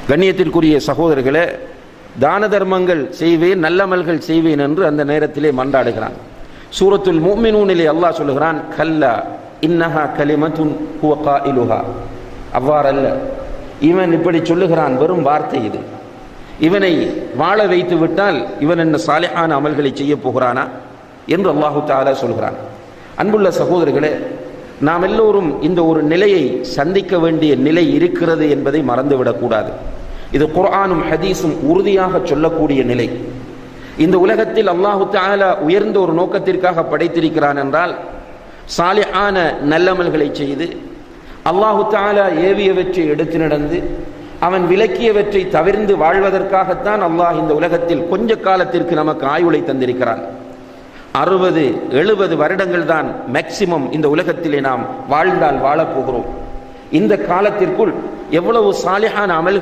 கண்ணியத்திற்குரிய சகோதரர்களே, தான தர்மங்கள் செய்வேன், நல்லமல்கள் செய்வேன் என்று அந்த நேரத்திலே மன்றாடுகிறான். சூரத்துல் முஃமினூனிலே அல்லாஹ் சொல்லுகிறான், கல்லா இன்னஹா கலிமத்துன் ஹுவ காயிலுஹா. அவ்வாறல்ல, இவன் இப்படி சொல்லுகிறான், வெறும் வார்த்தை இது. இவனை வாழ வைத்து விட்டால் இவன் என்ன சாலிஹான அமல்களை செய்ய போகிறானா என்று அல்லாஹு தஆலா சொல்கிறான். அன்புள்ள சகோதரர்களே, நாம் எல்லோரும் இந்த ஒரு நிலையை சந்திக்க வேண்டிய நிலை இருக்கிறது என்பதை மறந்துவிடக்கூடாது. இது குர்ஆனும் ஹதீஸும் உறுதியாக சொல்லக்கூடிய நிலை. இந்த உலகத்தில் அல்லாஹு தஆலா உயர்ந்த ஒரு நோக்கத்திற்காக படைத்திருக்கிறான் என்றால், சாலிஹான நல்லமல்களை செய்து அல்லாஹு தஆலா ஏவியவற்றை எடுத்து நடந்து அவன் விலக்கியவற்றை தவிர்ந்து வாழ்வதற்காகத்தான் அல்லாஹ் இந்த உலகத்தில் கொஞ்ச காலத்திற்கு நமக்கு ஆயுளை தந்திருக்கிறான். 60-70 வருடங்கள் தான் மேக்சிமம் இந்த உலகத்திலே நாம் வாழ்ந்தால் வாழப்போகிறோம். இந்த காலத்திற்குள் எவ்வளவு சாலிஹான அமல்